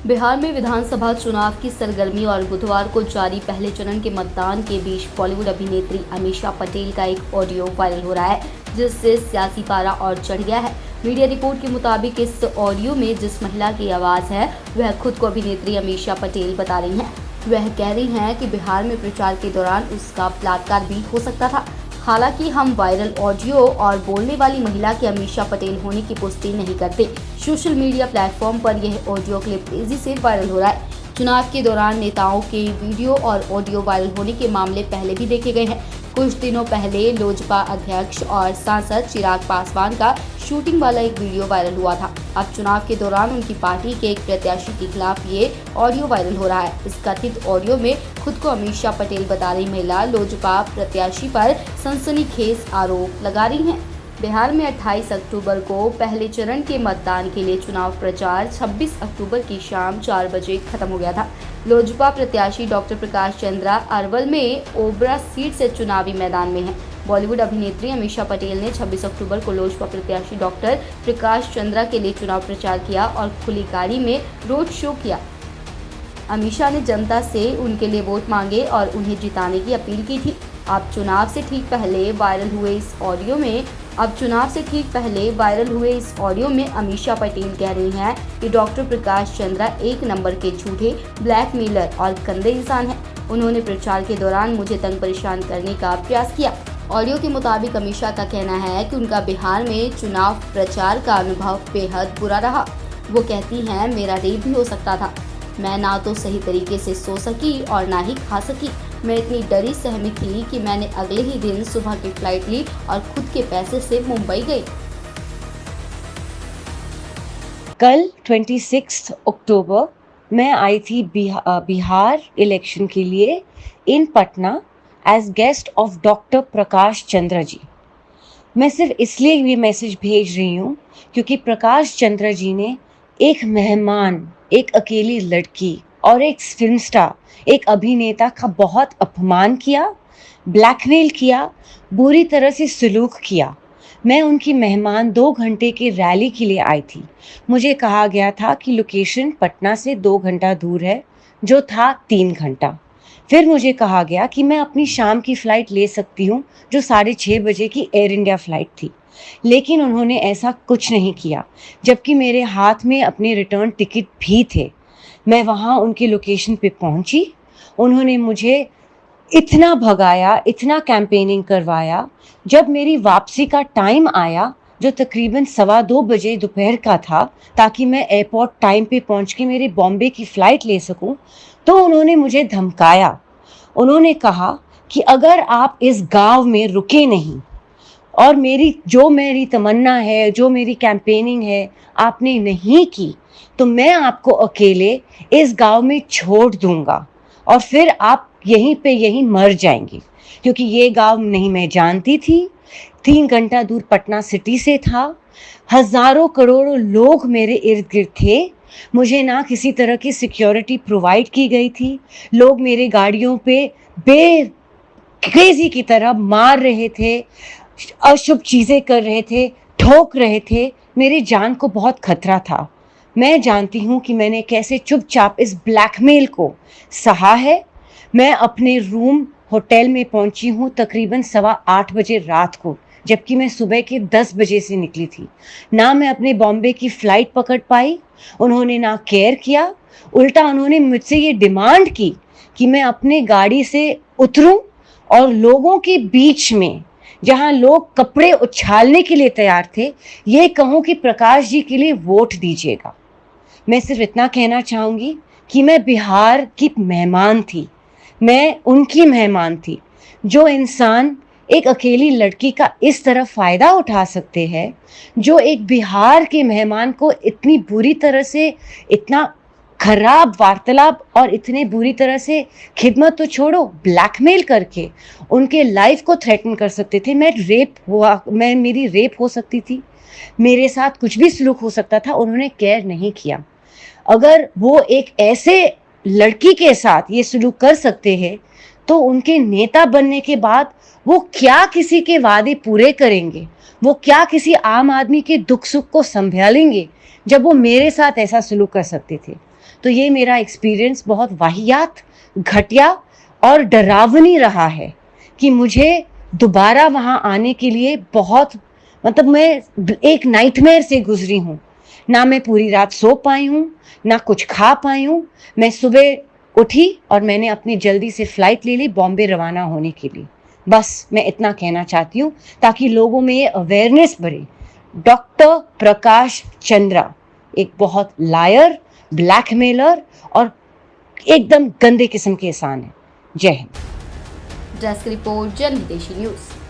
बिहार में विधानसभा चुनाव की सरगर्मी और बुधवार को जारी पहले चरण के मतदान के बीच बॉलीवुड अभिनेत्री अमीषा पटेल का एक ऑडियो वायरल हो रहा है, जिससे सियासी पारा और चढ़ गया है। मीडिया रिपोर्ट के मुताबिक इस ऑडियो में जिस महिला की आवाज़ है वह खुद को अभिनेत्री अमीषा पटेल बता रही हैं। वह कह रही हैं कि बिहार में प्रचार के दौरान उसका बलात्कार भी हो सकता था। हालांकि हम वायरल ऑडियो और बोलने वाली महिला की अमीषा पटेल होने की पुष्टि नहीं करते। सोशल मीडिया प्लेटफॉर्म पर यह ऑडियो क्लिप तेजी से वायरल हो रहा है। चुनाव के दौरान नेताओं के वीडियो और ऑडियो वायरल होने के मामले पहले भी देखे गए हैं। कुछ दिनों पहले लोजपा अध्यक्ष और सांसद चिराग पासवान का शूटिंग वाला एक वीडियो वायरल हुआ था। अब चुनाव के दौरान उनकी पार्टी के एक प्रत्याशी के खिलाफ ये ऑडियो वायरल हो रहा है। इस कथित ऑडियो में खुद को अमीषा पटेल बता रही महिला लोजपा प्रत्याशी पर सनसनीखेज आरोप लगा रही हैं। बिहार में 28 अक्टूबर को पहले चरण के मतदान के लिए चुनाव प्रचार 26 अक्टूबर की शाम 4 बजे खत्म हो गया था। लोजपा प्रत्याशी डॉक्टर प्रकाश चंद्रा अरवल में ओबरा सीट से चुनावी मैदान में हैं। बॉलीवुड अभिनेत्री अमीषा पटेल ने 26 अक्टूबर को लोजपा प्रत्याशी डॉक्टर प्रकाश चंद्रा के लिए चुनाव प्रचार किया और खुली गाड़ी में रोड शो किया। अमीषा ने जनता से उनके लिए वोट मांगे और उन्हें जिताने की अपील की थी। अब चुनाव से ठीक पहले वायरल हुए इस ऑडियो में अमीषा पटेल कह रही हैं कि डॉक्टर प्रकाश चंद्रा एक नंबर के झूठे ब्लैकमेलर और गंदे इंसान हैं। उन्होंने प्रचार के दौरान मुझे तंग परेशान करने का प्रयास किया। ऑडियो के मुताबिक अमीषा का कहना है कि उनका बिहार में चुनाव प्रचार का अनुभव बेहद बुरा रहा। वो कहती हैं, मेरा रेप भी हो सकता था। मैं ना तो सही तरीके से सो सकी और ना ही खा सकी। मैं इतनी डरी सहमी थी कि मैंने अगले ही दिन सुबह की फ्लाइट ली और खुद के पैसे से मुंबई गई। कल 26 अक्टूबर मैं आई थी बिहार इलेक्शन के लिए in Patna as guest of doctor Prakash Chandra ji. मैं सिर्फ इसलिए ये मैसेज भेज रही हूँ क्योंकि प्रकाश चंद्र जी ने एक मेहमान, एक अकेली लड़की और एक फिल्म स्टार, एक अभिनेता का बहुत अपमान किया, ब्लैकमेल किया, बुरी तरह से सलूक किया। मैं उनकी मेहमान 2 घंटे की रैली के लिए आई थी। मुझे कहा गया था कि लोकेशन पटना से 2 घंटा दूर है, जो था 3 घंटा। फिर मुझे कहा गया कि मैं अपनी शाम की फ़्लाइट ले सकती हूँ, जो 6:30 बजे की एयर इंडिया फ़्लाइट थी। लेकिन उन्होंने ऐसा कुछ नहीं किया, जबकि मेरे हाथ में अपने रिटर्न टिकट भी थे। मैं वहाँ उनकी लोकेशन पे पहुँची। उन्होंने मुझे इतना भगाया, इतना कैंपेनिंग करवाया। जब मेरी वापसी का टाइम आया, जो तकरीबन 2:15 बजे दोपहर का था, ताकि मैं एयरपोर्ट टाइम पे पहुँच के मेरे बॉम्बे की फ़्लाइट ले सकूँ, तो उन्होंने मुझे धमकाया। उन्होंने कहा कि अगर आप इस गाँव में रुके नहीं और मेरी तमन्ना है, जो मेरी कैंपेनिंग है, आपने नहीं की, तो मैं आपको अकेले इस गांव में छोड़ दूंगा और फिर आप यहीं मर जाएंगे। क्योंकि ये गांव नहीं मैं जानती थी, 3 घंटा दूर पटना सिटी से था। हजारों करोड़ों लोग मेरे इर्द गिर्द थे। मुझे ना किसी तरह की सिक्योरिटी प्रोवाइड की गई थी। लोग मेरे गाड़ियों पे बेक्रेजी की तरह मार रहे थे, अशुभ चीज़ें कर रहे थे, ठोक रहे थे। मेरी जान को बहुत खतरा था। मैं जानती हूँ कि मैंने कैसे चुपचाप इस ब्लैकमेल को सहा है। मैं अपने रूम होटल में पहुँची हूँ तकरीबन 8:15 बजे रात को, जबकि मैं सुबह के 10 बजे से निकली थी। ना मैं अपने बॉम्बे की फ़्लाइट पकड़ पाई। उन्होंने ना केयर किया, उल्टा उन्होंने मुझसे ये डिमांड की कि मैं अपने गाड़ी से उतरूं और लोगों के बीच में, जहां लोग कपड़े उछालने के लिए तैयार थे, ये कहूं कि प्रकाश जी के लिए वोट दीजिएगा। मैं सिर्फ इतना कहना चाहूँगी कि मैं बिहार की मेहमान थी, मैं उनकी मेहमान थी। जो इंसान एक अकेली लड़की का इस तरह फ़ायदा उठा सकते हैं, जो एक बिहार के मेहमान को इतनी बुरी तरह से, इतना खराब वार्तालाप और इतने बुरी तरह से, खिदमत तो छोड़ो, ब्लैकमेल करके उनके लाइफ को थ्रेटन कर सकते थे। मेरी रेप हो सकती थी, मेरे साथ कुछ भी सलूक हो सकता था। उन्होंने केयर नहीं किया। अगर वो एक ऐसे लड़की के साथ ये सलूक कर सकते हैं, तो उनके नेता बनने के बाद वो क्या किसी के वादे पूरे करेंगे, वो क्या किसी आम आदमी के दुख सुख को संभालेंगे, जब वो मेरे साथ ऐसा सलूक कर सकते थे। तो ये मेरा एक्सपीरियंस बहुत वाहियात, घटिया और डरावनी रहा है कि मुझे दोबारा वहाँ आने के लिए बहुत, मतलब मैं एक नाइटमेयर से गुजरी हूँ। ना मैं पूरी रात सो पाई हूँ, ना कुछ खा पाई हूँ। मैं सुबह उठी और मैंने अपनी जल्दी से फ्लाइट ले ली बॉम्बे रवाना होने के लिए। बस मैं इतना कहना चाहती हूँ ताकि लोगों में ये अवेयरनेस बढ़े। डॉक्टर प्रकाश चंद्रा एक बहुत लायर, ब्लैकमेलर और एकदम गंदे किस्म के इंसान है। जय हिंद। डेस्क रिपोर्ट, जन हितेशी न्यूज।